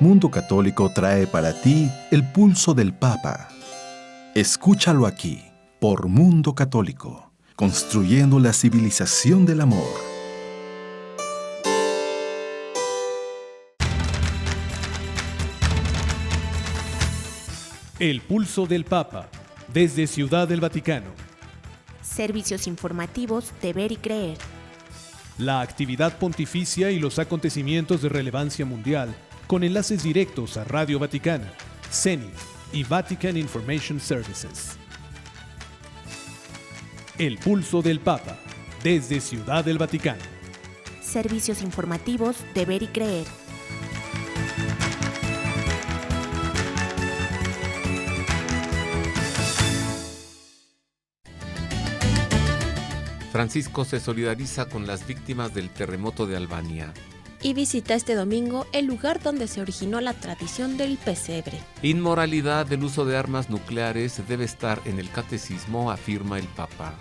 Mundo Católico trae para ti el pulso del Papa. Escúchalo aquí, por Mundo Católico, construyendo la civilización del amor. El pulso del Papa, desde Ciudad del Vaticano. Servicios informativos de Ver y Creer. La actividad pontificia y los acontecimientos de relevancia mundial, con enlaces directos a Radio Vaticana, CENI y Vatican Information Services. El pulso del Papa, desde Ciudad del Vaticano. Servicios informativos de Ver y Creer. Francisco se solidariza con las víctimas del terremoto de Albania. Y visita este domingo el lugar donde se originó la tradición del pesebre. Inmoralidad del uso de armas nucleares debe estar en el catecismo, afirma el Papa.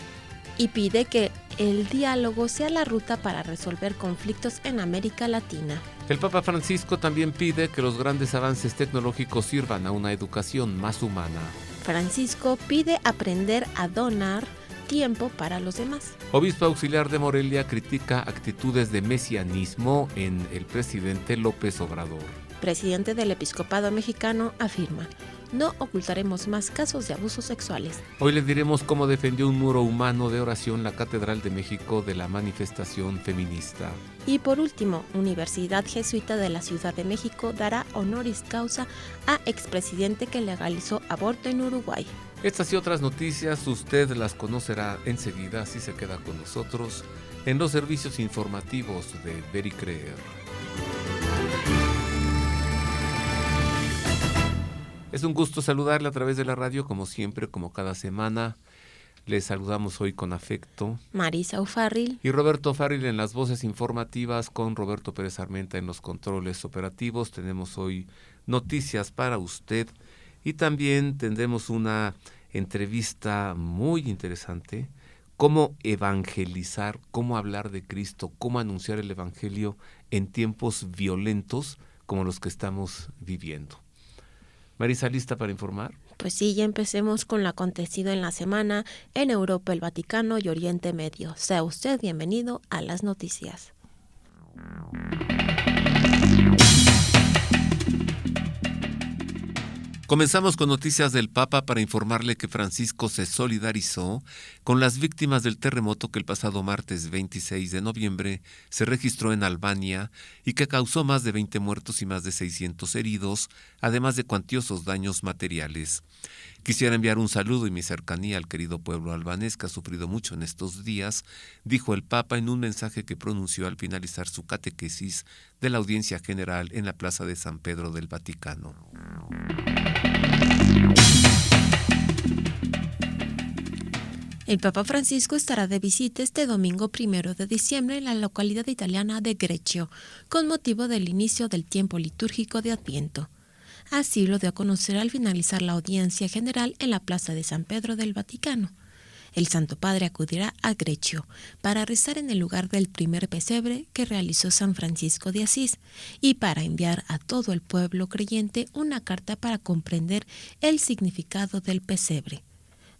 Y pide que el diálogo sea la ruta para resolver conflictos en América Latina. El Papa Francisco también pide que los grandes avances tecnológicos sirvan a una educación más humana. Francisco pide aprender a donar tiempo para los demás. Obispo auxiliar de Morelia critica actitudes de mesianismo en el presidente López Obrador. Presidente del Episcopado Mexicano afirma: no ocultaremos más casos de abusos sexuales. Hoy les diremos cómo defendió un muro humano de oración la Catedral de México de la manifestación feminista. Y por último, Universidad Jesuita de la Ciudad de México dará honoris causa a expresidente que legalizó aborto en Uruguay. Estas y otras noticias usted las conocerá enseguida si se queda con nosotros en los servicios informativos de Ver y Creer. Es un gusto saludarle a través de la radio, como siempre, como cada semana. Les saludamos hoy con afecto Marisa O'Farrill y Roberto O'Farrill en las voces informativas, con Roberto Pérez Armenta en los controles operativos. Tenemos hoy noticias para usted y también tendremos una entrevista muy interesante: cómo evangelizar, cómo hablar de Cristo, cómo anunciar el evangelio en tiempos violentos como los que estamos viviendo. Marisa, ¿lista para informar? Pues sí, ya empecemos con lo acontecido en la semana en Europa, el Vaticano y Oriente Medio. Sea usted bienvenido a las noticias. Comenzamos con noticias del Papa para informarle que Francisco se solidarizó con las víctimas del terremoto que el pasado martes 26 de noviembre se registró en Albania y que causó más de 20 muertos y más de 600 heridos, además de cuantiosos daños materiales. Quisiera enviar un saludo y mi cercanía al querido pueblo albanés que ha sufrido mucho en estos días, dijo el Papa en un mensaje que pronunció al finalizar su catequesis de la audiencia general en la Plaza de San Pedro del Vaticano. El Papa Francisco estará de visita este domingo 1 de diciembre en la localidad italiana de Greccio, con motivo del inicio del tiempo litúrgico de Adviento. Así lo dio a conocer al finalizar la audiencia general en la Plaza de San Pedro del Vaticano. El Santo Padre acudirá a Greccio para rezar en el lugar del primer pesebre que realizó San Francisco de Asís y para enviar a todo el pueblo creyente una carta para comprender el significado del pesebre.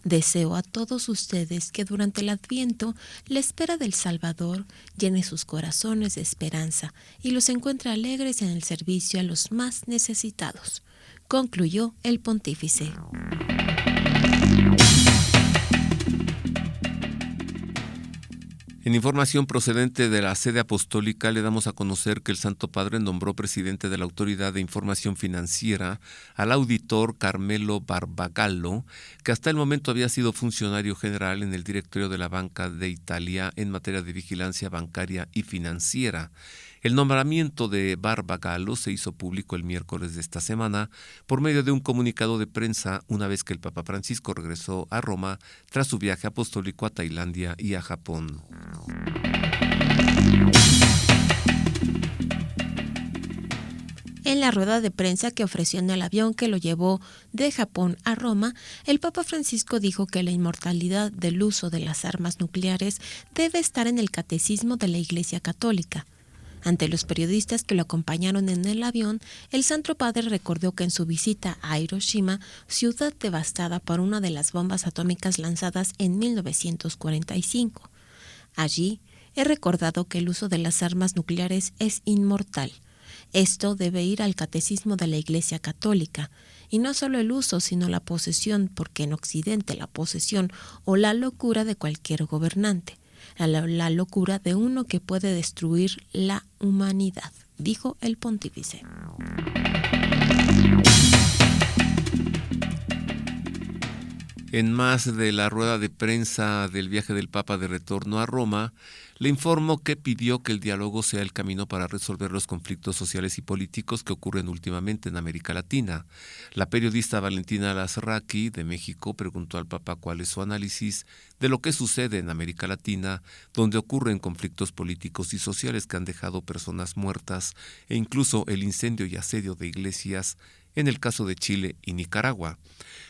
Deseo a todos ustedes que durante el Adviento la espera del Salvador llene sus corazones de esperanza y los encuentre alegres en el servicio a los más necesitados, concluyó el pontífice. En información procedente de la sede apostólica le damos a conocer que el Santo Padre nombró presidente de la Autoridad de Información Financiera al auditor Carmelo Barbagallo, que hasta el momento había sido funcionario general en el directorio de la Banca de Italia en materia de vigilancia bancaria y financiera. El nombramiento de Barbagallo se hizo público el miércoles de esta semana por medio de un comunicado de prensa una vez que el Papa Francisco regresó a Roma tras su viaje apostólico a Tailandia y a Japón. En la rueda de prensa que ofreció en el avión que lo llevó de Japón a Roma, el Papa Francisco dijo que la inmortalidad del uso de las armas nucleares debe estar en el catecismo de la Iglesia Católica. Ante los periodistas que lo acompañaron en el avión, el Santo Padre recordó que en su visita a Hiroshima, ciudad devastada por una de las bombas atómicas lanzadas en 1945, allí he recordado que el uso de las armas nucleares es inmortal. Esto debe ir al catecismo de la Iglesia Católica, y no solo el uso, sino la posesión, porque en Occidente la posesión o la locura de cualquier gobernante, la locura de uno que puede destruir la humanidad, dijo el pontífice. En más de la rueda de prensa del viaje del Papa de retorno a Roma, le informó que pidió que el diálogo sea el camino para resolver los conflictos sociales y políticos que ocurren últimamente en América Latina. La periodista Valentina Lazraki, de México, preguntó al Papa cuál es su análisis de lo que sucede en América Latina, donde ocurren conflictos políticos y sociales que han dejado personas muertas e incluso el incendio y asedio de iglesias en el caso de Chile y Nicaragua.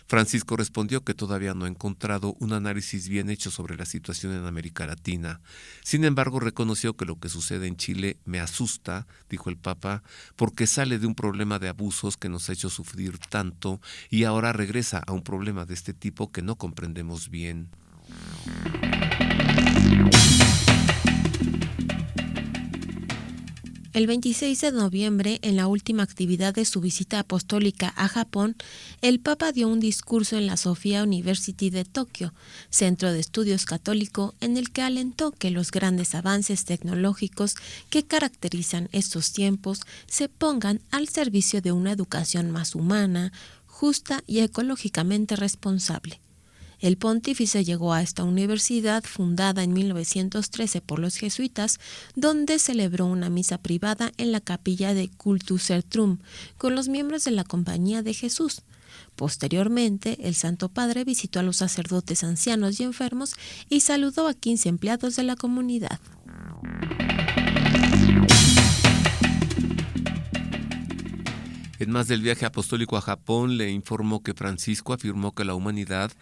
Francisco respondió que todavía no ha encontrado un análisis bien hecho sobre la situación en América Latina. Sin embargo, reconoció que lo que sucede en Chile me asusta, dijo el Papa, porque sale de un problema de abusos que nos ha hecho sufrir tanto y ahora regresa a un problema de este tipo que no comprendemos bien. El 26 de noviembre, en la última actividad de su visita apostólica a Japón, el Papa dio un discurso en la Sophia University de Tokio, centro de estudios católico, en el que alentó que los grandes avances tecnológicos que caracterizan estos tiempos se pongan al servicio de una educación más humana, justa y ecológicamente responsable. El pontífice llegó a esta universidad, fundada en 1913 por los jesuitas, donde celebró una misa privada en la capilla de Cultus Ertrum con los miembros de la Compañía de Jesús. Posteriormente, el Santo Padre visitó a los sacerdotes ancianos y enfermos y saludó a 15 empleados de la comunidad. En más del viaje apostólico a Japón, le informó que Francisco afirmó que la humanidad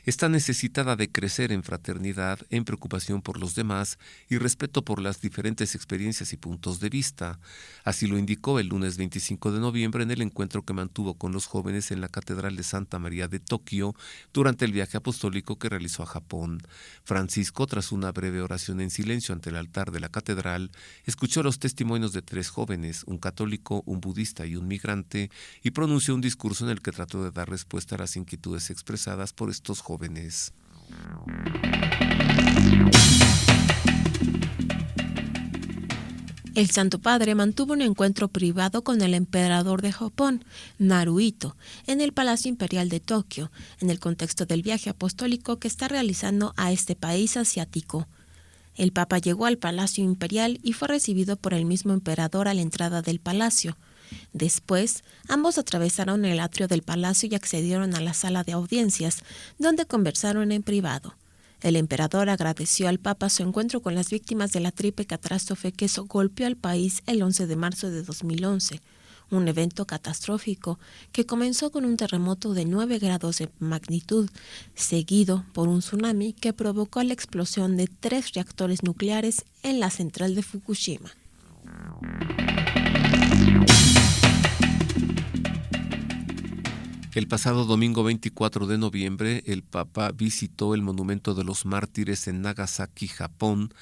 está necesitada de crecer en fraternidad, en preocupación por los demás y respeto por las diferentes experiencias y puntos de vista. Así lo indicó el lunes 25 de noviembre en el encuentro que mantuvo con los jóvenes en la Catedral de Santa María de Tokio durante el viaje apostólico que realizó a Japón. Francisco, tras una breve oración en silencio ante el altar de la catedral, escuchó los testimonios de 3 jóvenes, un católico, un budista y un migrante, y pronunció un discurso en el que trató de dar respuesta a las inquietudes expresadas por estos jóvenes. El Santo Padre mantuvo un encuentro privado con el emperador de Japón, Naruhito, en el Palacio Imperial de Tokio, en el contexto del viaje apostólico que está realizando a este país asiático. El Papa llegó al Palacio Imperial y fue recibido por el mismo emperador a la entrada del palacio. Después, ambos atravesaron el atrio del palacio y accedieron a la sala de audiencias, donde conversaron en privado. El emperador agradeció al Papa su encuentro con las víctimas de la triple catástrofe que golpeó al país el 11 de marzo de 2011, un evento catastrófico que comenzó con un terremoto de 9 grados de magnitud, seguido por un tsunami que provocó la explosión de 3 reactores nucleares en la central de Fukushima. El pasado domingo 24 de noviembre, el Papa visitó el Monumento de los Mártires en Nagasaki, Japón,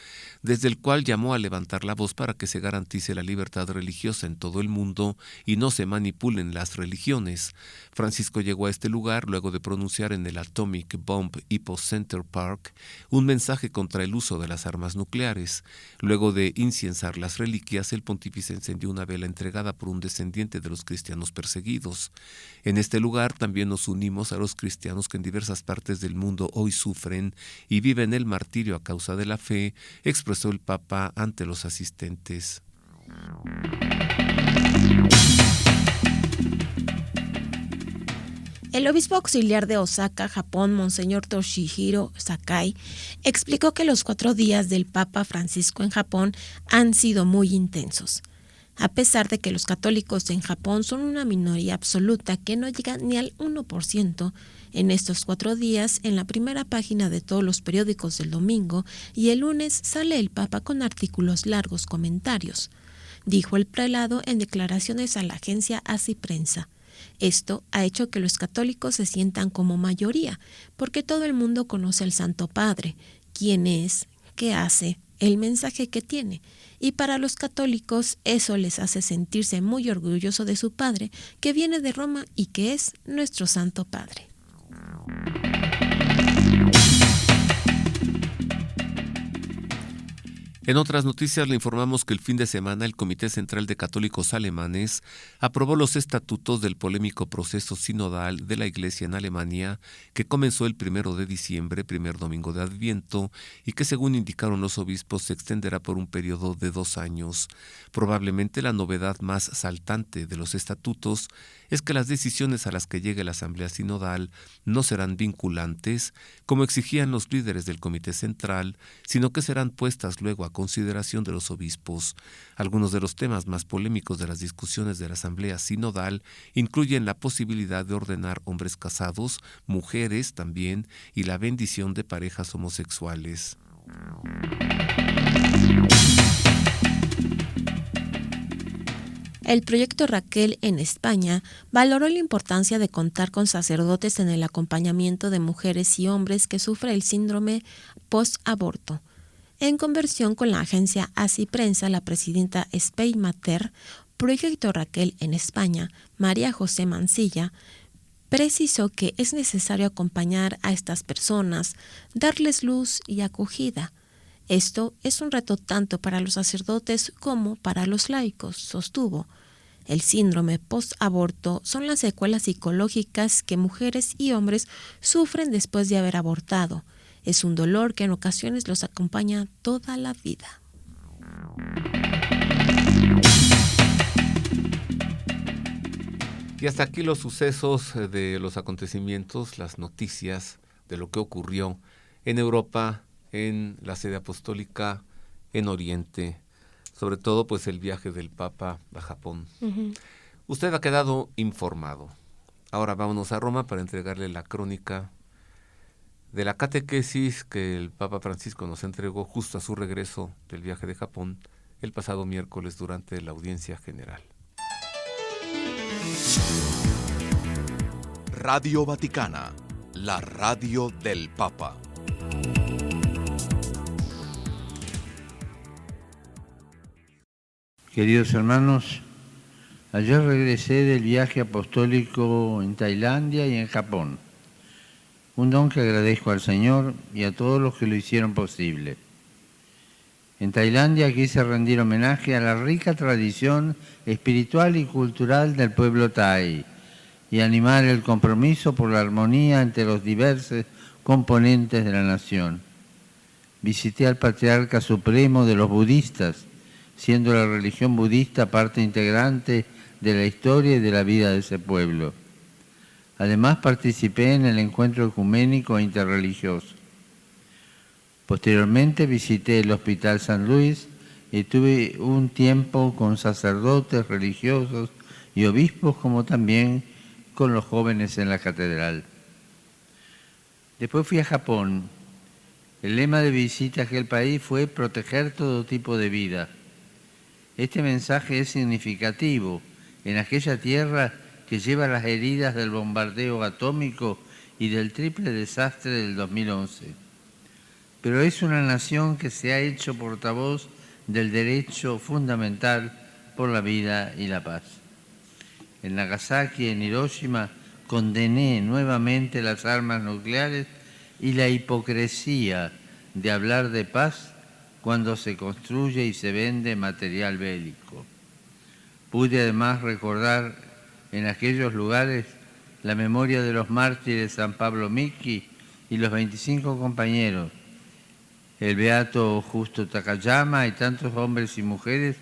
desde el cual llamó a levantar la voz para que se garantice la libertad religiosa en todo el mundo y no se manipulen las religiones. Francisco llegó a este lugar luego de pronunciar en el Atomic Bomb Hippo Center Park un mensaje contra el uso de las armas nucleares. Luego de inciensar las reliquias, el pontífice encendió una vela entregada por un descendiente de los cristianos perseguidos. En este lugar también nos unimos a los cristianos que en diversas partes del mundo hoy sufren y viven el martirio a causa de la fe, expresó el Papa ante los asistentes. El obispo auxiliar de Osaka, Japón, Monseñor Toshihiro Sakai, explicó que los 4 días del Papa Francisco en Japón han sido muy intensos. A pesar de que los católicos en Japón son una minoría absoluta que no llega ni al 1%, en estos 4 días, en la primera página de todos los periódicos del domingo y el lunes sale el Papa con artículos largos comentarios. dijo el prelado en declaraciones a la agencia ASI Prensa. Esto ha hecho que los católicos se sientan como mayoría, porque todo el mundo conoce al Santo Padre, quién es, qué hace, el mensaje que tiene. Y para los católicos eso les hace sentirse muy orgulloso de su Padre, que viene de Roma y que es nuestro Santo Padre. En otras noticias le informamos que el fin de semana el Comité Central de Católicos Alemanes aprobó los estatutos del polémico proceso sinodal de la Iglesia en Alemania que comenzó el 1 de diciembre, primer domingo de Adviento, y que según indicaron los obispos se extenderá por un periodo de 2 años. Probablemente la novedad más saltante de los estatutos es que las decisiones a las que llegue la Asamblea Sinodal no serán vinculantes, como exigían los líderes del Comité Central, sino que serán puestas luego a consideración de los obispos. Algunos de los temas más polémicos de las discusiones de la Asamblea Sinodal incluyen la posibilidad de ordenar hombres casados, mujeres también, y la bendición de parejas homosexuales. El proyecto Raquel en España valoró la importancia de contar con sacerdotes en el acompañamiento de mujeres y hombres que sufren el síndrome post-aborto. En conversión con la agencia ASI Prensa, la presidenta Spey Mater, Proyecto Raquel en España, María José Mancilla, precisó que es necesario acompañar a estas personas, darles luz y acogida. Esto es un reto tanto para los sacerdotes como para los laicos, sostuvo. El síndrome post-aborto son las secuelas psicológicas que mujeres y hombres sufren después de haber abortado. Es un dolor que en ocasiones los acompaña toda la vida. Y hasta aquí los sucesos de los acontecimientos, las noticias de lo que ocurrió en Europa, en la sede apostólica, en Oriente, sobre todo pues el viaje del Papa a Japón. Usted ha quedado informado. Ahora vámonos a Roma para entregarle la crónica de la catequesis que el Papa Francisco nos entregó justo a su regreso del viaje de Japón el pasado miércoles durante la audiencia general. Radio Vaticana, la radio del Papa. Queridos hermanos, ayer regresé del viaje apostólico en Tailandia y en Japón, un don que agradezco al Señor y a todos los que lo hicieron posible. En Tailandia quise rendir homenaje a la rica tradición espiritual y cultural del pueblo thai y animar el compromiso por la armonía entre los diversos componentes de la nación. Visité al patriarca supremo de los budistas, siendo la religión budista parte integrante de la historia y de la vida de ese pueblo. Además participé en el encuentro ecuménico e interreligioso. Posteriormente visité el Hospital San Luis y tuve un tiempo con sacerdotes religiosos y obispos, como también con los jóvenes en la catedral. Después fui a Japón. El lema de visita a aquel país fue proteger todo tipo de vida. Este mensaje es significativo en aquella tierra que lleva las heridas del bombardeo atómico y del triple desastre del 2011. Pero es una nación que se ha hecho portavoz del derecho fundamental por la vida y la paz. En Nagasaki y en Hiroshima condené nuevamente las armas nucleares y la hipocresía de hablar de paz cuando se construye y se vende material bélico. Pude además recordar en aquellos lugares la memoria de los mártires San Pablo Miki y los 25 compañeros, el beato Justo Takayama y tantos hombres y mujeres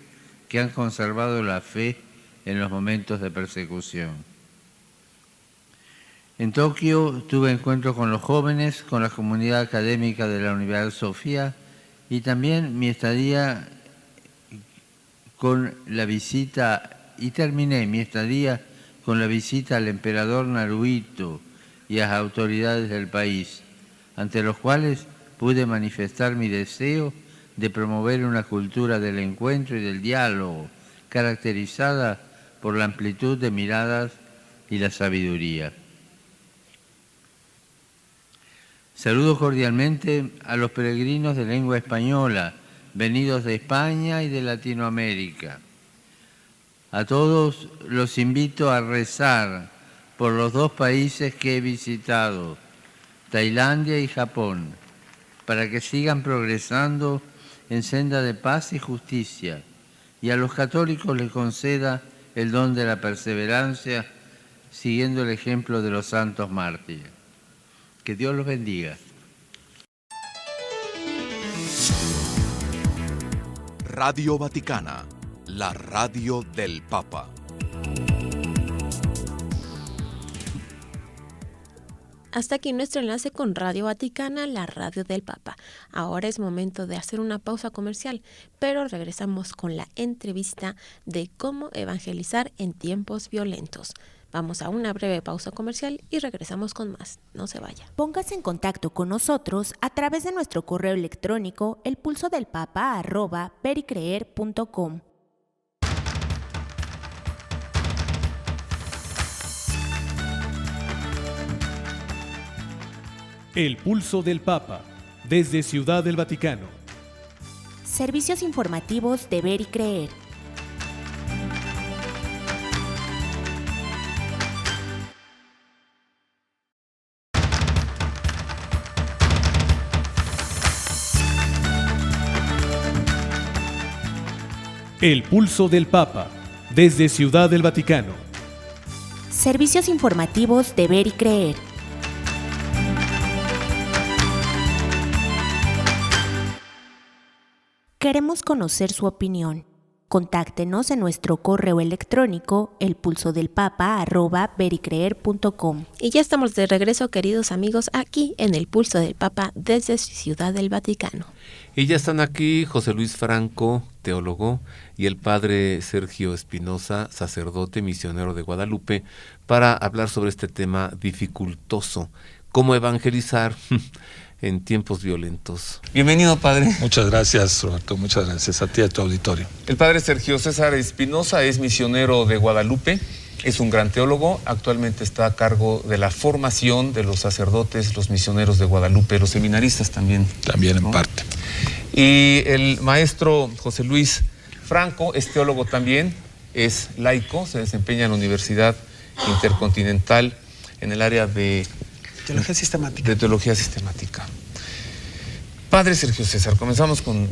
que han conservado la fe en los momentos de persecución. En Tokio tuve encuentro con los jóvenes, con la comunidad académica de la Universidad Sofía y también mi estadía con la visita, y terminé mi estadía con la visita al emperador Naruhito y a las autoridades del país, ante los cuales pude manifestar mi deseo de promover una cultura del encuentro y del diálogo caracterizada por la amplitud de miradas y la sabiduría. Saludo cordialmente a los peregrinos de lengua española, venidos de España y de Latinoamérica. A todos los invito a rezar por los dos países que he visitado, Tailandia y Japón, para que sigan progresando en senda de paz y justicia, y a los católicos les conceda el don de la perseverancia, siguiendo el ejemplo de los santos mártires. Que Dios los bendiga. Radio Vaticana, la radio del Papa. Hasta aquí nuestro enlace con Radio Vaticana, la radio del Papa. Ahora es momento de hacer una pausa comercial, pero regresamos con la entrevista de cómo evangelizar en tiempos violentos. Vamos a una breve pausa comercial y regresamos con más. No se vaya. Póngase en contacto con nosotros a través de nuestro correo electrónico elpulsodelpapa@vericreer.com. El Pulso del Papa, desde Ciudad del Vaticano. Servicios informativos de Ver y Creer. El Pulso del Papa, desde Ciudad del Vaticano. Servicios informativos de Ver y Creer. Queremos conocer su opinión. Contáctenos en nuestro correo electrónico elpulsodelpapa@vericreer.com. Y ya estamos de regreso, queridos amigos, aquí en El Pulso del Papa desde Ciudad del Vaticano. Y ya están aquí José Luis Franco, teólogo, y el padre Sergio Espinosa, sacerdote misionero de Guadalupe, para hablar sobre este tema dificultoso, cómo evangelizar en tiempos violentos. Bienvenido, padre. Muchas gracias, Roberto. Muchas gracias a ti y a tu auditorio. El padre Sergio César Espinosa es misionero de Guadalupe, es un gran teólogo, actualmente está a cargo de la formación de los sacerdotes, los misioneros de Guadalupe, los seminaristas también. También, ¿no? en parte. Y el maestro José Luis Franco es teólogo también, es laico, se desempeña en la Universidad Intercontinental en el área de Teología sistemática. De teología sistemática. Padre Sergio César, comenzamos con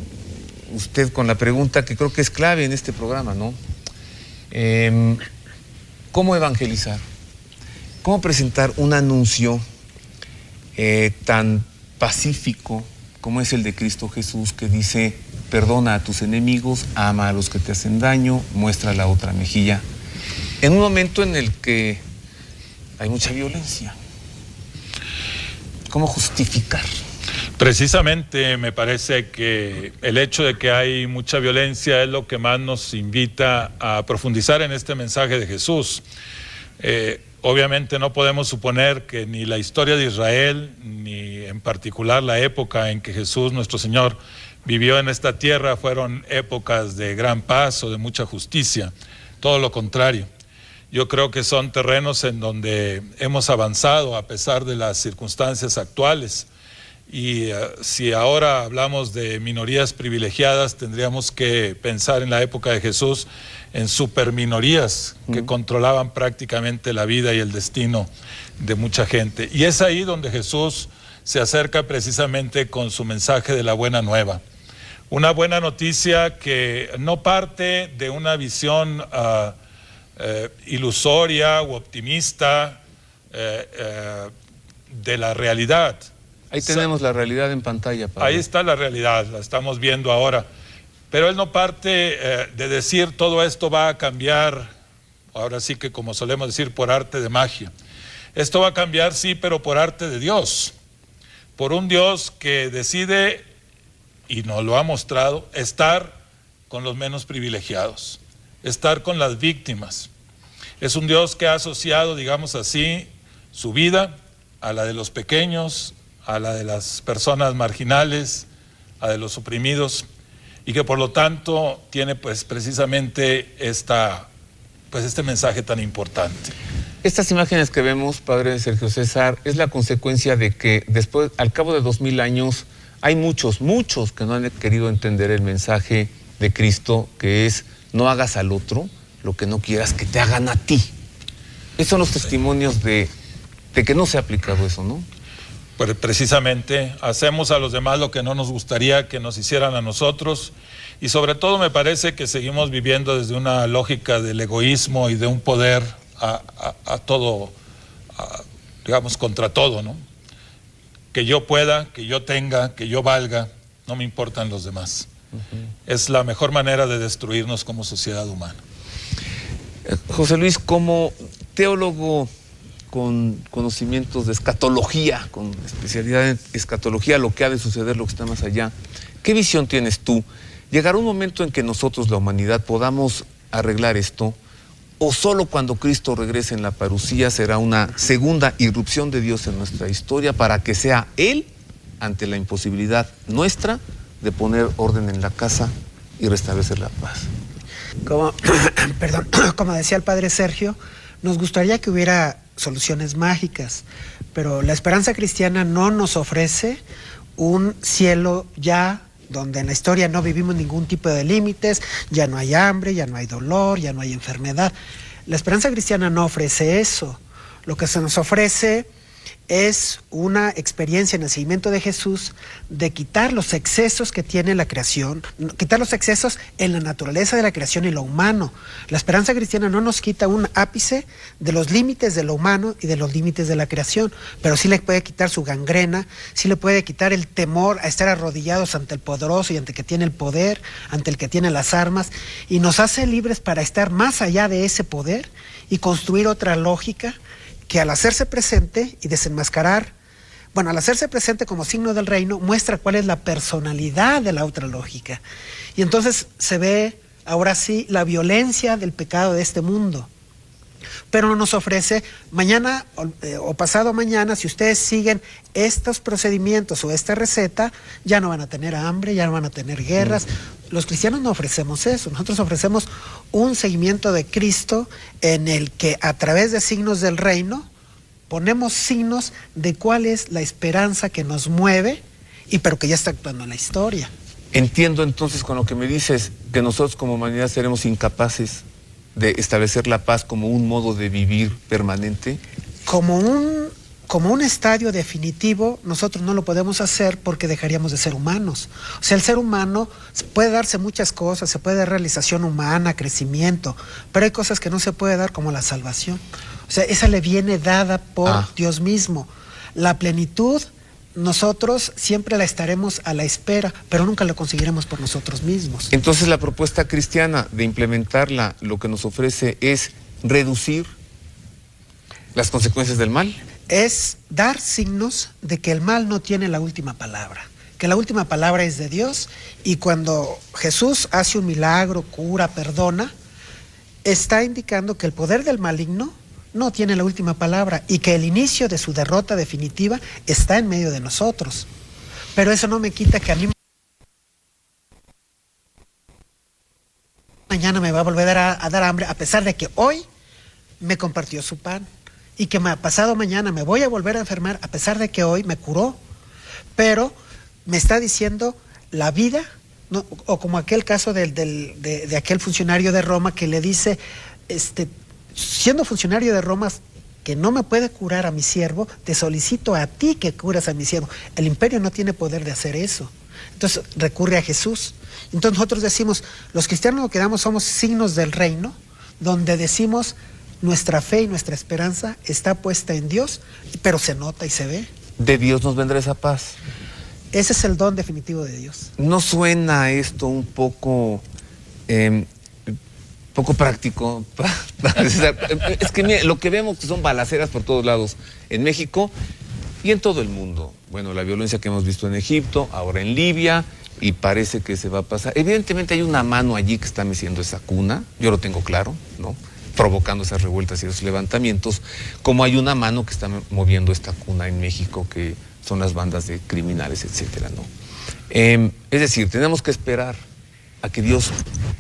usted con la pregunta que creo que es clave en este programa, ¿no? ¿Cómo evangelizar? ¿Cómo presentar un anuncio tan pacífico como es el de Cristo Jesús, que dice: perdona a tus enemigos, ama a los que te hacen daño, muestra la otra mejilla, en un momento en el que hay mucha violencia? ¿Cómo justificar? Precisamente me parece que el hecho de que hay mucha violencia es lo que más nos invita a profundizar en este mensaje de Jesús. Obviamente no podemos suponer que ni la historia de Israel, ni en particular la época en que Jesús, nuestro Señor, vivió en esta tierra, fueron épocas de gran paz o de mucha justicia. Todo lo contrario. Yo creo que son terrenos en donde hemos avanzado a pesar de las circunstancias actuales. Y si ahora hablamos de minorías privilegiadas, tendríamos que pensar en la época de Jesús en superminorías que controlaban prácticamente la vida y el destino de mucha gente. Y es ahí donde Jesús se acerca precisamente con su mensaje de la buena nueva. Una buena noticia que no parte de una visión ilusoria u optimista de la realidad. Ahí tenemos la realidad en pantalla, padre. Ahí está la realidad, la estamos viendo ahora. Pero él no parte de decir todo esto va a cambiar, ahora sí que como solemos decir, por arte de magia. Esto va a cambiar, sí, pero por arte de Dios. Por un Dios que decide, y nos lo ha mostrado, estar con los menos privilegiados, estar con las víctimas. Es un Dios que ha asociado, digamos así, su vida a la de los pequeños, a la de las personas marginales, a de los oprimidos. y que por lo tanto tiene pues precisamente este mensaje tan importante. Estas imágenes que vemos, padre Sergio César, es la consecuencia de que después, al cabo de 2000 años, hay muchos que no han querido entender el mensaje de Cristo, que es: no hagas al otro lo que no quieras que te hagan a ti. Esos son los testimonios de que no se ha aplicado eso, ¿no? Pues precisamente, hacemos a los demás lo que no nos gustaría que nos hicieran a nosotros, y sobre todo me parece que seguimos viviendo desde una lógica del egoísmo y de un poder a todo, digamos, contra todo, ¿no? Que yo pueda, que yo tenga, que yo valga, no me importan los demás. Es la mejor manera de destruirnos como sociedad humana. José Luis, como teólogo con conocimientos de escatología, con especialidad en escatología, lo que ha de suceder, lo que está más allá, ¿qué visión tienes tú? ¿Llegará un momento en que nosotros, la humanidad, podamos arreglar esto? ¿O solo cuando Cristo regrese en la parucía será una segunda irrupción de Dios en nuestra historia para que sea Él, ante la imposibilidad nuestra, de poner orden en la casa y restablecer la paz? Como decía el padre Sergio, nos gustaría que hubiera soluciones mágicas, pero la esperanza cristiana no nos ofrece un cielo ya donde en la historia no vivimos ningún tipo de límites, ya no hay hambre, ya no hay dolor, ya no hay enfermedad. La esperanza cristiana no ofrece eso. Lo que se nos ofrece es una experiencia en el seguimiento de Jesús de quitar los excesos que tiene la creación, quitar los excesos en la naturaleza de la creación y lo humano. La esperanza cristiana no nos quita un ápice de los límites de lo humano y de los límites de la creación, pero sí le puede quitar su gangrena, sí le puede quitar el temor a estar arrodillados ante el poderoso y ante el que tiene el poder, ante el que tiene las armas, y nos hace libres para estar más allá de ese poder y construir otra lógica que al hacerse presente y desenmascarar, al hacerse presente como signo del reino, muestra cuál es la personalidad de la otra lógica. Y entonces se ve, ahora sí, la violencia del pecado de este mundo. Pero no nos ofrece mañana o pasado mañana, si ustedes siguen estos procedimientos o esta receta, ya no van a tener hambre, ya no van a tener guerras. Los cristianos no ofrecemos eso, nosotros ofrecemos un seguimiento de Cristo en el que a través de signos del reino ponemos signos de cuál es la esperanza que nos mueve, pero que ya está actuando en la historia. Entiendo entonces con lo que me dices que nosotros como humanidad seremos incapaces de establecer la paz como un modo de vivir permanente. Como un estadio definitivo, nosotros no lo podemos hacer porque dejaríamos de ser humanos. O sea, el ser humano puede darse muchas cosas, se puede dar realización humana, crecimiento, pero hay cosas que no se puede dar, como la salvación. O sea, esa le viene dada por Dios mismo. La plenitud, nosotros siempre la estaremos a la espera, pero nunca la conseguiremos por nosotros mismos. Entonces la propuesta cristiana de implementarla, lo que nos ofrece es reducir las consecuencias del mal. Es dar signos de que el mal no tiene la última palabra, que la última palabra es de Dios, y cuando Jesús hace un milagro, cura, perdona, está indicando que el poder del maligno no tiene la última palabra y que el inicio de su derrota definitiva está en medio de nosotros. Pero eso no me quita que a mí mañana me va a volver a dar hambre, a pesar de que hoy me compartió su pan, y que pasado mañana me voy a volver a enfermar, a pesar de que hoy me curó. Pero me está diciendo la vida, ¿no? O como aquel caso de aquel funcionario de Roma que le dice, siendo funcionario de Roma, que no me puede curar a mi siervo, te solicito a ti que curas a mi siervo. El imperio no tiene poder de hacer eso. Entonces recurre a Jesús. Entonces nosotros decimos, los cristianos lo que damos somos signos del reino, donde decimos nuestra fe y nuestra esperanza está puesta en Dios, pero se nota y se ve. De Dios nos vendrá esa paz. Ese es el don definitivo de Dios. ¿No suena esto un poco práctico? Es que mire, lo que vemos que son balaceras por todos lados, en México y en todo el mundo. Bueno, la violencia que hemos visto en Egipto, ahora en Libia, y parece que se va a pasar. Evidentemente hay una mano allí que está meciendo esa cuna, yo lo tengo claro, ¿no? Provocando esas revueltas y esos levantamientos, como hay una mano que está moviendo esta cuna en México, que son las bandas de criminales, etcétera, ¿no? Es decir, tenemos que esperar a que Dios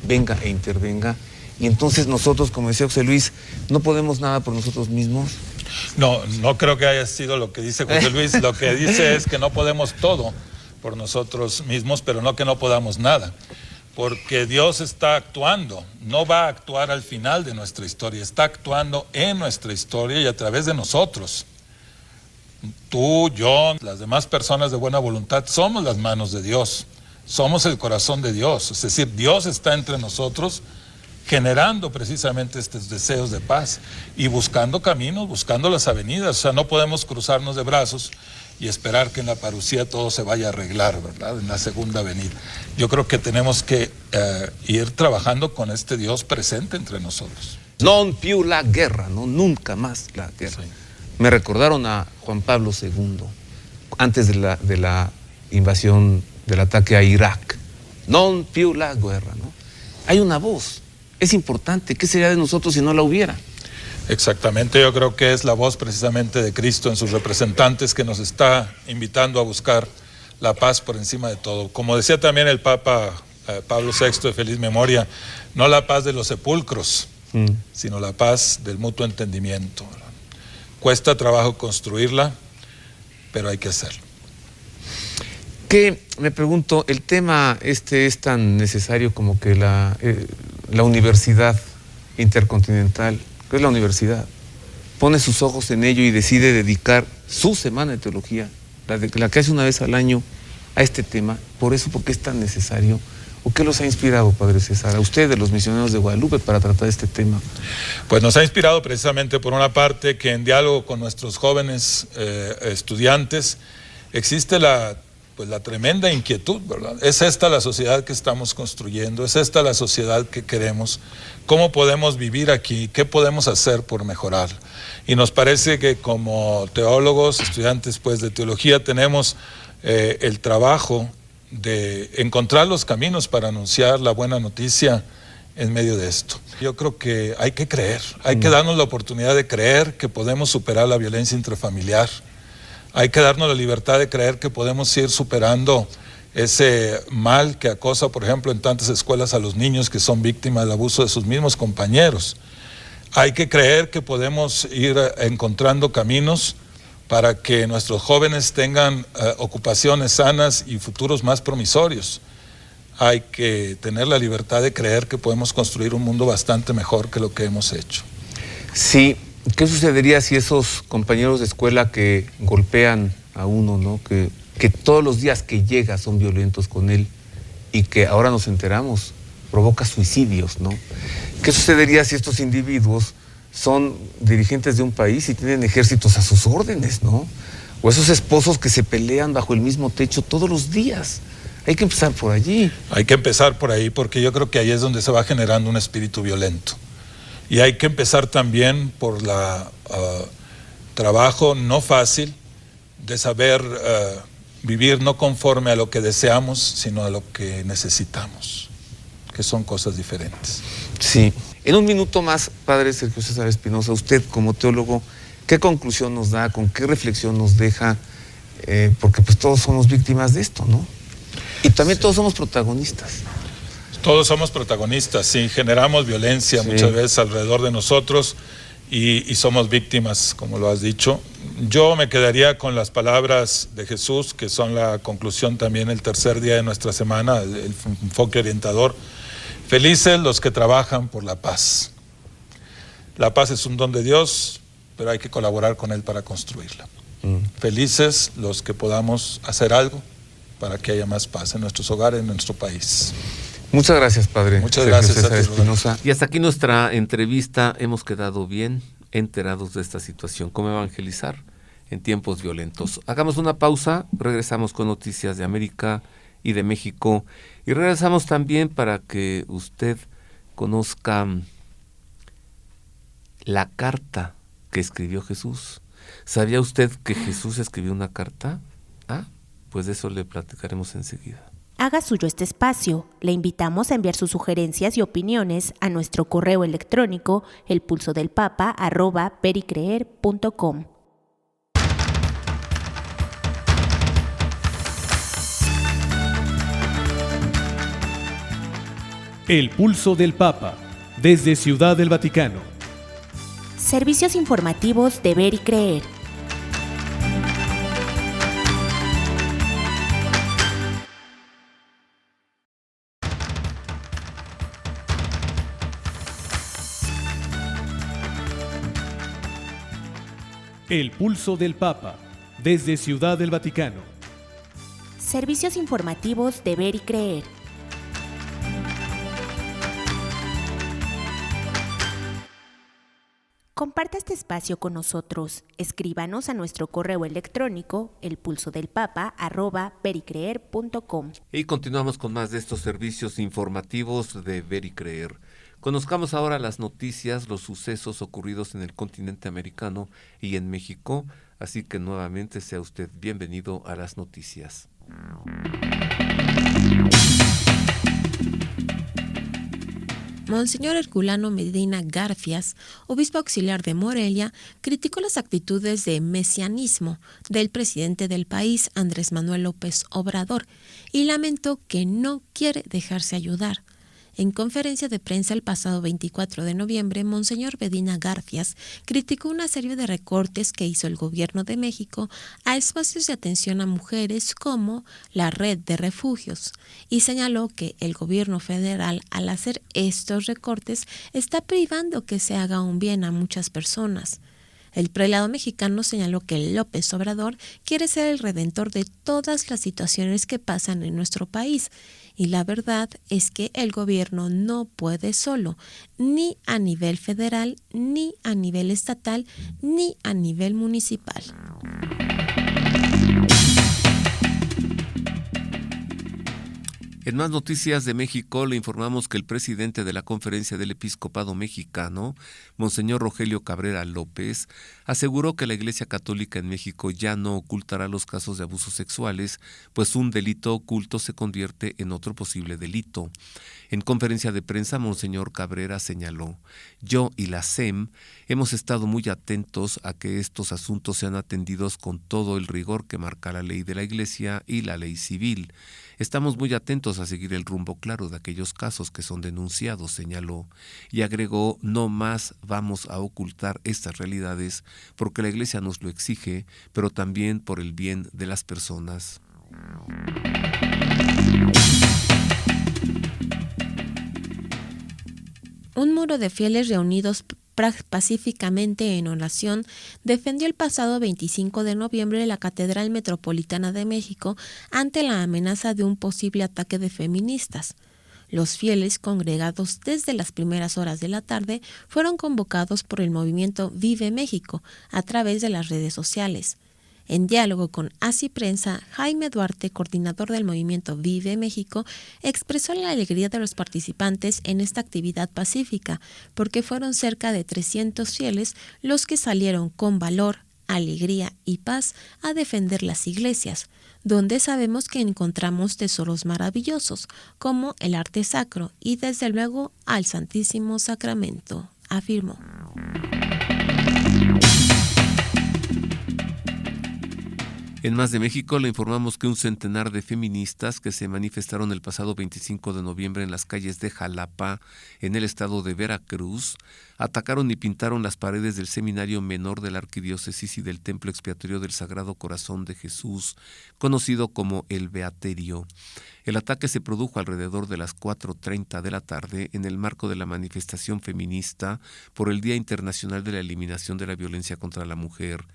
venga e intervenga. Y entonces nosotros, como decía José Luis, no podemos nada por nosotros mismos. No creo que haya sido lo que dice José Luis. Lo que dice es que no podemos todo por nosotros mismos, pero no que no podamos nada. Porque Dios está actuando, no va a actuar al final de nuestra historia, está actuando en nuestra historia y a través de nosotros. Tú, yo, las demás personas de buena voluntad somos las manos de Dios, somos el corazón de Dios. Es decir, Dios está entre nosotros generando precisamente estos deseos de paz y buscando caminos, buscando las avenidas. O sea, no podemos cruzarnos de brazos y esperar que en la parucía todo se vaya a arreglar, ¿verdad? En la segunda venida. Yo creo que tenemos que ir trabajando con este Dios presente entre nosotros. Non più la guerra, ¿no? Nunca más la guerra. Sí. Me recordaron a Juan Pablo II, antes de la invasión, del ataque a Irak. Non più la guerra, ¿no? Hay una voz, es importante. ¿Qué sería de nosotros si no la hubiera? Exactamente, yo creo que es la voz precisamente de Cristo en sus representantes que nos está invitando a buscar la paz por encima de todo. Como decía también el Papa Pablo VI de feliz memoria, no la paz de los sepulcros, sino la paz del mutuo entendimiento. Cuesta trabajo construirla, pero hay que hacerlo. Que me pregunto, el tema es tan necesario como que la universidad intercontinental, que es la universidad, pone sus ojos en ello y decide dedicar su semana de teología, la que hace una vez al año, a este tema. Por eso, porque es tan necesario. ¿O qué los ha inspirado, Padre César, a usted, de los misioneros de Guadalupe, para tratar este tema? Pues nos ha inspirado precisamente, por una parte, que en diálogo con nuestros jóvenes estudiantes existe la tremenda inquietud, ¿verdad? ¿Es esta la sociedad que estamos construyendo? ¿Es esta la sociedad que queremos? ¿Cómo podemos vivir aquí? ¿Qué podemos hacer por mejorar? Y nos parece que como teólogos, estudiantes pues de teología, tenemos el trabajo de encontrar los caminos para anunciar la buena noticia en medio de esto. Yo creo que hay que creer, hay que darnos la oportunidad de creer que podemos superar la violencia intrafamiliar. Hay que darnos la libertad de creer que podemos ir superando ese mal que acosa, por ejemplo, en tantas escuelas a los niños que son víctimas del abuso de sus mismos compañeros. Hay que creer que podemos ir encontrando caminos para que nuestros jóvenes tengan ocupaciones sanas y futuros más promisorios. Hay que tener la libertad de creer que podemos construir un mundo bastante mejor que lo que hemos hecho. Sí. ¿Qué sucedería si esos compañeros de escuela que golpean a uno, ¿no? que todos los días que llega son violentos con él y que ahora nos enteramos, provoca suicidios, ¿no? ¿Qué sucedería si estos individuos son dirigentes de un país y tienen ejércitos a sus órdenes, ¿no? O esos esposos que se pelean bajo el mismo techo todos los días. Hay que empezar por allí. Hay que empezar por ahí, porque yo creo que ahí es donde se va generando un espíritu violento. Y hay que empezar también por la trabajo no fácil de saber vivir no conforme a lo que deseamos, sino a lo que necesitamos, que son cosas diferentes. Sí. En un minuto más, Padre Sergio César Espinosa, usted como teólogo, ¿qué conclusión nos da, con qué reflexión nos deja? Porque pues todos somos víctimas de esto, ¿no? Y también todos somos protagonistas. Todos somos protagonistas, sí, generamos violencia muchas veces alrededor de nosotros y somos víctimas, como lo has dicho. Yo me quedaría con las palabras de Jesús, que son la conclusión también el tercer día de nuestra semana, el enfoque orientador. Felices los que trabajan por la paz. La paz es un don de Dios, pero hay que colaborar con Él para construirla. Felices los que podamos hacer algo para que haya más paz en nuestros hogares, en nuestro país. Muchas gracias, Padre. Muchas gracias, César Espinosa. Y hasta aquí nuestra entrevista. Hemos quedado bien enterados de esta situación. ¿Cómo evangelizar en tiempos violentos? Hagamos una pausa, regresamos con noticias de América y de México. Y regresamos también para que usted conozca la carta que escribió Jesús. ¿Sabía usted que Jesús escribió una carta? Pues de eso le platicaremos enseguida. Haga suyo este espacio. Le invitamos a enviar sus sugerencias y opiniones a nuestro correo electrónico elpulsodelpapa@pericreer.com. El Pulso del Papa, desde Ciudad del Vaticano. Servicios informativos de Ver y Creer. El Pulso del Papa, desde Ciudad del Vaticano. Servicios informativos de Ver y Creer. Comparta este espacio con nosotros. Escríbanos a nuestro correo electrónico elpulsodelpapa@vericreer.com. Y continuamos con más de estos servicios informativos de Ver y Creer. Conozcamos ahora las noticias, los sucesos ocurridos en el continente americano y en México, así que nuevamente sea usted bienvenido a las noticias. Monseñor Herculano Medina Garfias, obispo auxiliar de Morelia, criticó las actitudes de mesianismo del presidente del país, Andrés Manuel López Obrador, y lamentó que no quiere dejarse ayudar. En conferencia de prensa el pasado 24 de noviembre, Monseñor Medina Garfias criticó una serie de recortes que hizo el gobierno de México a espacios de atención a mujeres como la Red de Refugios y señaló que el gobierno federal, al hacer estos recortes, está privando que se haga un bien a muchas personas. El prelado mexicano señaló que López Obrador quiere ser el redentor de todas las situaciones que pasan en nuestro país, y la verdad es que el gobierno no puede solo, ni a nivel federal, ni a nivel estatal, ni a nivel municipal. En más noticias de México, le informamos que el presidente de la Conferencia del Episcopado Mexicano, Monseñor Rogelio Cabrera López, aseguró que la Iglesia Católica en México ya no ocultará los casos de abusos sexuales, pues un delito oculto se convierte en otro posible delito. En conferencia de prensa, Monseñor Cabrera señaló: yo y la SEM hemos estado muy atentos a que estos asuntos sean atendidos con todo el rigor que marca la ley de la Iglesia y la ley civil. Estamos muy atentos a seguir el rumbo claro de aquellos casos que son denunciados, señaló, y agregó: no más vamos a ocultar estas realidades porque la Iglesia nos lo exige, pero también por el bien de las personas. Un muro de fieles reunidos pacíficamente en oración defendió el pasado 25 de noviembre la Catedral Metropolitana de México ante la amenaza de un posible ataque de feministas. Los fieles, congregados desde las primeras horas de la tarde, fueron convocados por el movimiento Vive México a través de las redes sociales. En diálogo con Así Prensa, Jaime Duarte, coordinador del movimiento Vive México, expresó la alegría de los participantes en esta actividad pacífica, porque fueron cerca de 300 fieles los que salieron con valor, alegría y paz a defender las iglesias, donde sabemos que encontramos tesoros maravillosos, como el arte sacro y desde luego al Santísimo Sacramento, afirmó. En Más de México le informamos que un centenar de feministas que se manifestaron el pasado 25 de noviembre en las calles de Jalapa, en el estado de Veracruz, atacaron y pintaron las paredes del Seminario Menor de la Arquidiócesis y del Templo Expiatorio del Sagrado Corazón de Jesús, conocido como el Beaterio. El ataque se produjo alrededor de las 4:30 de la tarde en el marco de la manifestación feminista por el Día Internacional de la Eliminación de la Violencia contra la Mujer.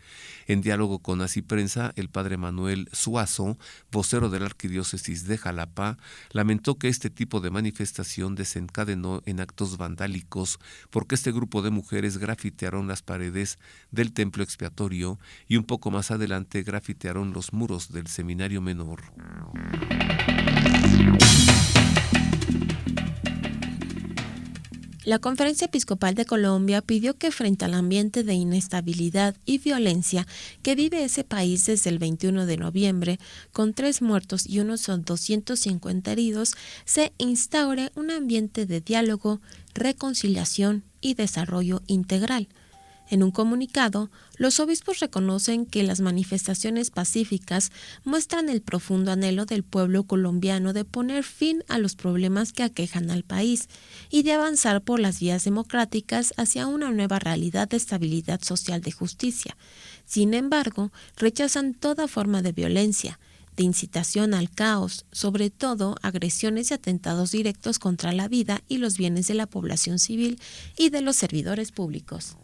En diálogo con Así Prensa, el padre Manuel Suazo, vocero de la Arquidiócesis de Jalapa, lamentó que este tipo de manifestación desencadenó en actos vandálicos porque este grupo de mujeres grafitearon las paredes del templo expiatorio y un poco más adelante grafitearon los muros del Seminario Menor. La Conferencia Episcopal de Colombia pidió que frente al ambiente de inestabilidad y violencia que vive ese país desde el 21 de noviembre, con 3 muertos y unos 250 heridos, se instaure un ambiente de diálogo, reconciliación y desarrollo integral. En un comunicado, los obispos reconocen que las manifestaciones pacíficas muestran el profundo anhelo del pueblo colombiano de poner fin a los problemas que aquejan al país y de avanzar por las vías democráticas hacia una nueva realidad de estabilidad social de justicia. Sin embargo, rechazan toda forma de violencia, de incitación al caos, sobre todo agresiones y atentados directos contra la vida y los bienes de la población civil y de los servidores públicos.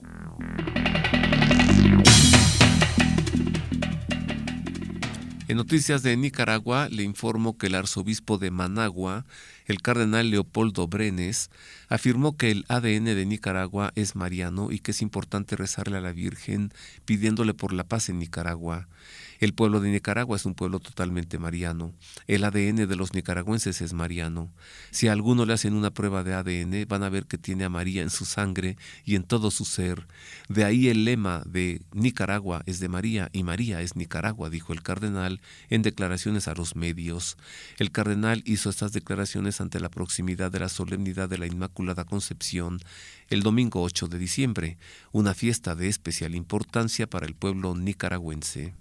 En noticias de Nicaragua le informo que el arzobispo de Managua, el cardenal Leopoldo Brenes, afirmó que el ADN de Nicaragua es mariano y que es importante rezarle a la Virgen pidiéndole por la paz en Nicaragua. El pueblo de Nicaragua es un pueblo totalmente mariano. El ADN de los nicaragüenses es mariano. Si a alguno le hacen una prueba de ADN, van a ver que tiene a María en su sangre y en todo su ser. De ahí el lema de Nicaragua es de María y María es Nicaragua, dijo el cardenal en declaraciones a los medios. El cardenal hizo estas declaraciones ante la proximidad de la solemnidad de la Inmaculada Concepción el domingo 8 de diciembre, una fiesta de especial importancia para el pueblo nicaragüense.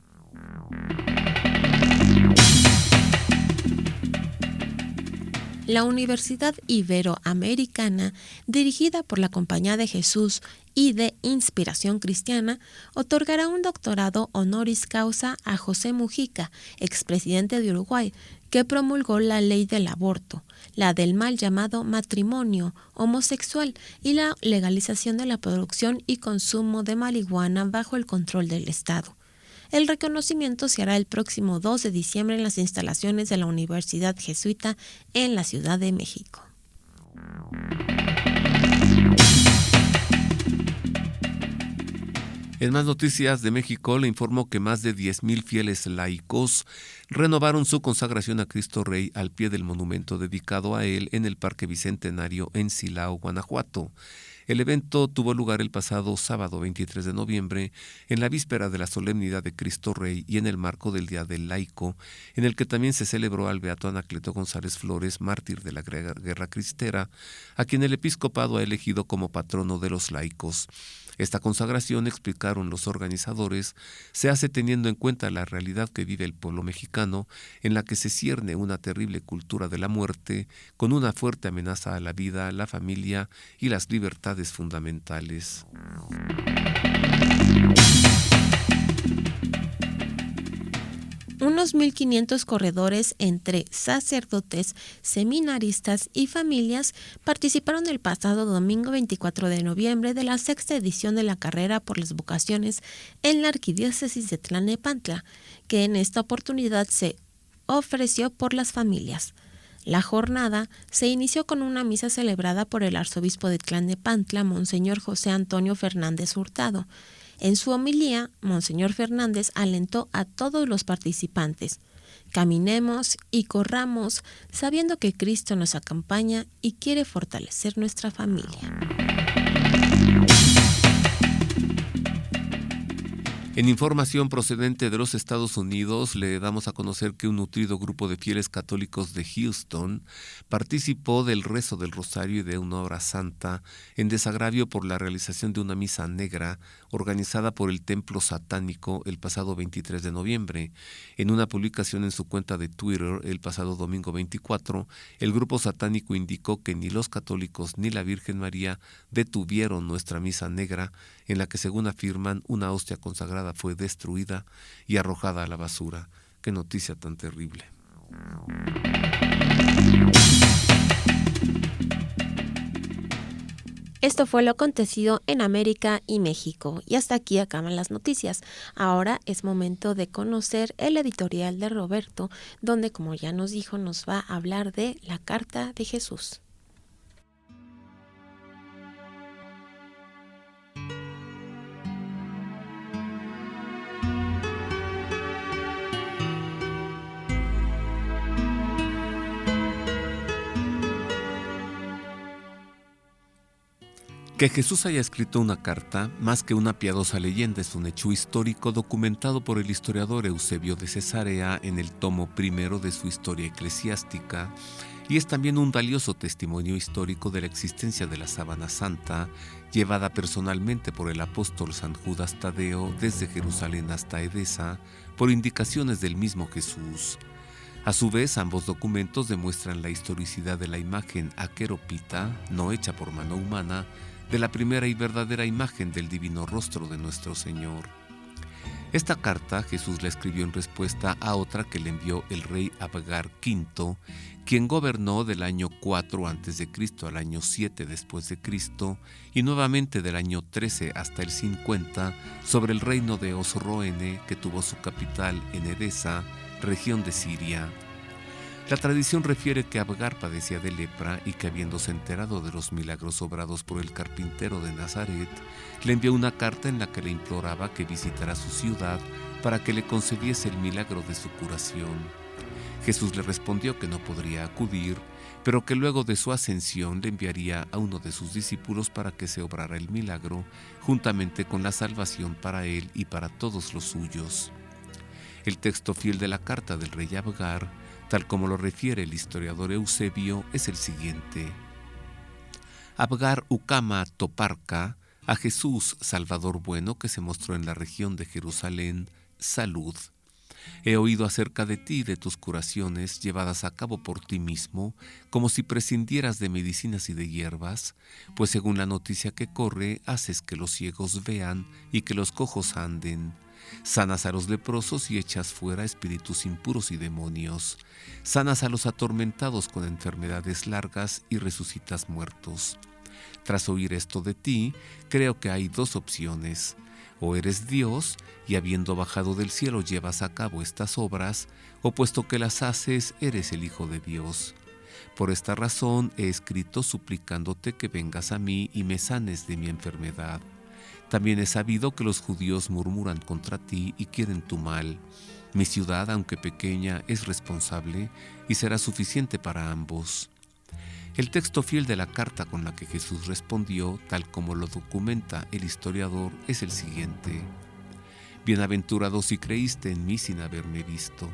La Universidad Iberoamericana, dirigida por la Compañía de Jesús y de Inspiración Cristiana, otorgará un doctorado honoris causa a José Mujica, expresidente de Uruguay, que promulgó la ley del aborto, la del mal llamado matrimonio homosexual y la legalización de la producción y consumo de marihuana bajo el control del Estado. El reconocimiento se hará el próximo 2 de diciembre en las instalaciones de la Universidad Jesuita en la Ciudad de México. En más noticias de México, le informo que más de 10,000 fieles laicos renovaron su consagración a Cristo Rey al pie del monumento dedicado a él en el Parque Bicentenario en Silao, Guanajuato. El evento tuvo lugar el pasado sábado 23 de noviembre, en la víspera de la solemnidad de Cristo Rey y en el marco del Día del Laico, en el que también se celebró al beato Anacleto González Flores, mártir de la Guerra Cristera, a quien el episcopado ha elegido como patrono de los laicos. Esta consagración, explicaron los organizadores, se hace teniendo en cuenta la realidad que vive el pueblo mexicano, en la que se cierne una terrible cultura de la muerte, con una fuerte amenaza a la vida, la familia y las libertades fundamentales. Unos 1.500 corredores entre sacerdotes, seminaristas y familias participaron el pasado domingo 24 de noviembre de la 6ª edición de la carrera por las vocaciones en la Arquidiócesis de Tlalnepantla, que en esta oportunidad se ofreció por las familias. La jornada se inició con una misa celebrada por el arzobispo de Tlalnepantla, Monseñor José Antonio Fernández Hurtado. En su homilía, Monseñor Fernández alentó a todos los participantes: caminemos y corramos sabiendo que Cristo nos acompaña y quiere fortalecer nuestra familia. En información procedente de los Estados Unidos, le damos a conocer que un nutrido grupo de fieles católicos de Houston participó del rezo del Rosario y de una hora santa en desagravio por la realización de una misa negra organizada por el Templo Satánico el pasado 23 de noviembre. En una publicación en su cuenta de Twitter el pasado domingo 24, el grupo satánico indicó que ni los católicos ni la Virgen María detuvieron nuestra misa negra, en la que, según afirman, una hostia consagrada fue destruida y arrojada a la basura. ¡Qué noticia tan terrible! Esto fue lo acontecido en América y México. Y hasta aquí acaban las noticias. Ahora es momento de conocer el editorial de Roberto, donde, como ya nos dijo, nos va a hablar de la Carta de Jesús. Que Jesús haya escrito una carta, más que una piadosa leyenda, es un hecho histórico documentado por el historiador Eusebio de Cesarea en el tomo primero de su Historia Eclesiástica y es también un valioso testimonio histórico de la existencia de la Sábana Santa, llevada personalmente por el apóstol San Judas Tadeo desde Jerusalén hasta Edesa, por indicaciones del mismo Jesús. A su vez, ambos documentos demuestran la historicidad de la imagen aqueropita, no hecha por mano humana, de la primera y verdadera imagen del divino rostro de nuestro Señor. Esta carta Jesús la escribió en respuesta a otra que le envió el rey Abgar V, quien gobernó del año 4 a.C. al año 7 después de Cristo y nuevamente del año 13 hasta el 50 sobre el reino de Osroene, que tuvo su capital en Edesa, región de Siria. La tradición refiere que Abgar padecía de lepra y que, habiéndose enterado de los milagros obrados por el carpintero de Nazaret, le envió una carta en la que le imploraba que visitara su ciudad para que le concediese el milagro de su curación. Jesús le respondió que no podría acudir, pero que luego de su ascensión le enviaría a uno de sus discípulos para que se obrara el milagro, juntamente con la salvación para él y para todos los suyos. El texto fiel de la carta del rey Abgar, tal como lo refiere el historiador Eusebio, es el siguiente. Abgar Ucama Toparca, a Jesús, Salvador bueno, que se mostró en la región de Jerusalén, salud. He oído acerca de ti y de tus curaciones llevadas a cabo por ti mismo, como si prescindieras de medicinas y de hierbas, pues según la noticia que corre, haces que los ciegos vean y que los cojos anden. Sanas a los leprosos y echas fuera espíritus impuros y demonios. Sanas a los atormentados con enfermedades largas y resucitas muertos. Tras oír esto de ti, creo que hay dos opciones. O eres Dios, y habiendo bajado del cielo llevas a cabo estas obras, o puesto que las haces, eres el Hijo de Dios. Por esta razón he escrito suplicándote que vengas a mí y me sanes de mi enfermedad. También he sabido que los judíos murmuran contra ti y quieren tu mal. Mi ciudad, aunque pequeña, es responsable y será suficiente para ambos. El texto fiel de la carta con la que Jesús respondió, tal como lo documenta el historiador, es el siguiente. Bienaventurado si creíste en mí sin haberme visto,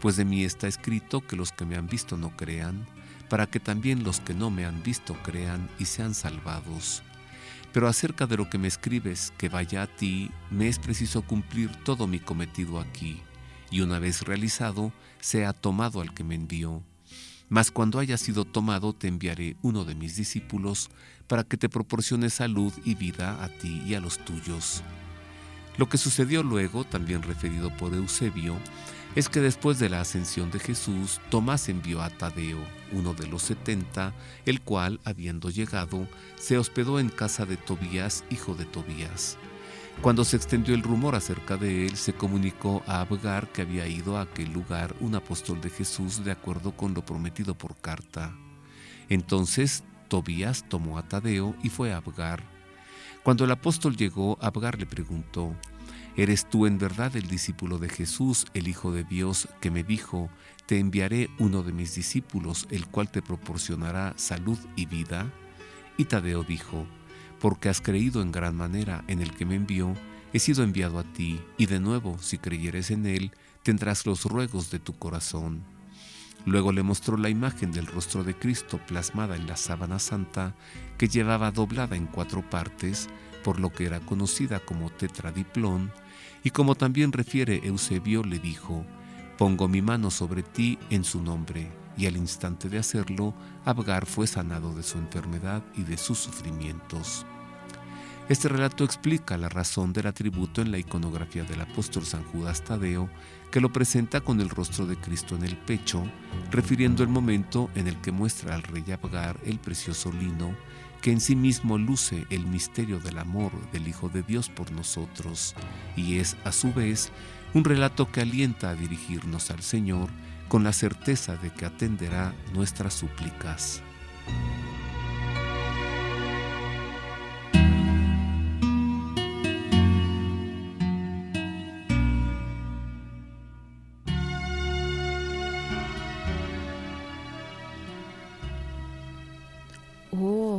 pues de mí está escrito que los que me han visto no crean, para que también los que no me han visto crean y sean salvados. Pero acerca de lo que me escribes, que vaya a ti, me es preciso cumplir todo mi cometido aquí, y una vez realizado, sea tomado al que me envió. Mas cuando haya sido tomado, te enviaré uno de mis discípulos, para que te proporcione salud y vida a ti y a los tuyos. Lo que sucedió luego, también referido por Eusebio, es que después de la ascensión de Jesús, Tomás envió a Tadeo, uno de los 70, el cual, habiendo llegado, se hospedó en casa de Tobías, hijo de Tobías. Cuando se extendió el rumor acerca de él, se comunicó a Abgar que había ido a aquel lugar un apóstol de Jesús de acuerdo con lo prometido por carta. Entonces Tobías tomó a Tadeo y fue a Abgar. Cuando el apóstol llegó, Abgar le preguntó: ¿Eres tú en verdad el discípulo de Jesús, el Hijo de Dios, que me dijo, te enviaré uno de mis discípulos, el cual te proporcionará salud y vida? Y Tadeo dijo: porque has creído en gran manera en el que me envió, he sido enviado a ti, y de nuevo, si creyeres en él, tendrás los ruegos de tu corazón. Luego le mostró la imagen del rostro de Cristo plasmada en la sábana santa, que llevaba doblada en 4 partes, por lo que era conocida como tetradiplón, y como también refiere Eusebio, le dijo: pongo mi mano sobre ti en su nombre, y al instante de hacerlo, Abgar fue sanado de su enfermedad y de sus sufrimientos. Este relato explica la razón del atributo en la iconografía del apóstol San Judas Tadeo, que lo presenta con el rostro de Cristo en el pecho, refiriendo el momento en el que muestra al rey Abgar el precioso lino, que en sí mismo luce el misterio del amor del Hijo de Dios por nosotros, y es, a su vez, un relato que alienta a dirigirnos al Señor con la certeza de que atenderá nuestras súplicas.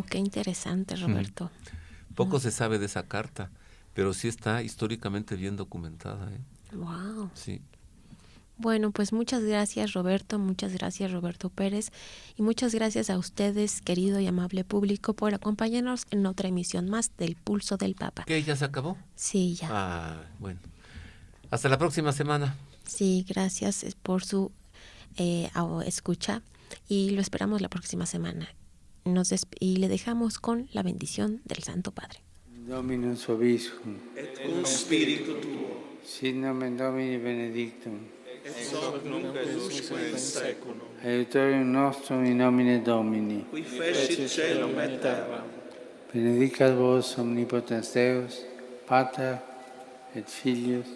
Qué interesante, Roberto. Poco se sabe de esa carta, pero sí está históricamente bien documentada. Wow. Sí. Bueno, pues muchas gracias Roberto Pérez, y muchas gracias a ustedes, querido y amable público, por acompañarnos en otra emisión más del Pulso del Papa. ¿Qué? ¿Ya se acabó? Sí, ya. Bueno. Hasta la próxima semana. Sí, gracias por su escucha y lo esperamos la próxima semana. Y le dejamos con la bendición del Santo Padre. Dominus vobiscum. Et cum spiritu tuo. Sit nomen Domini benedictum. Et hoc nunc et usque in seculum. Aiutorium nostrum in nomine Domini. Qui fecit caelum et terram. Benedicat vos omnipotens Deus, Pater et Filius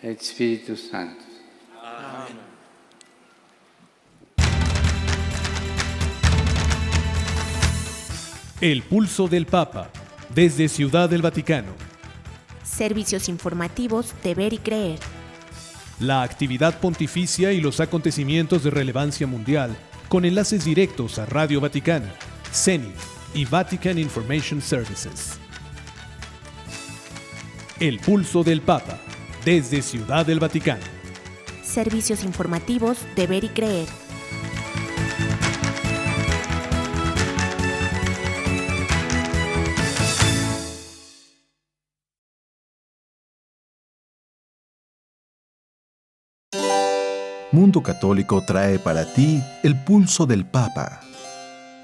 et Spiritus Sanctus. Amén. El Pulso del Papa, desde Ciudad del Vaticano. Servicios informativos de Ver y Creer. La actividad pontificia y los acontecimientos de relevancia mundial, con enlaces directos a Radio Vaticana, Zenith y Vatican Information Services. El Pulso del Papa, desde Ciudad del Vaticano. Servicios informativos de Ver y Creer. Mundo Católico trae para ti el Pulso del Papa.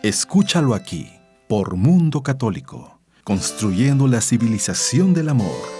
Escúchalo aquí, por Mundo Católico, construyendo la civilización del amor.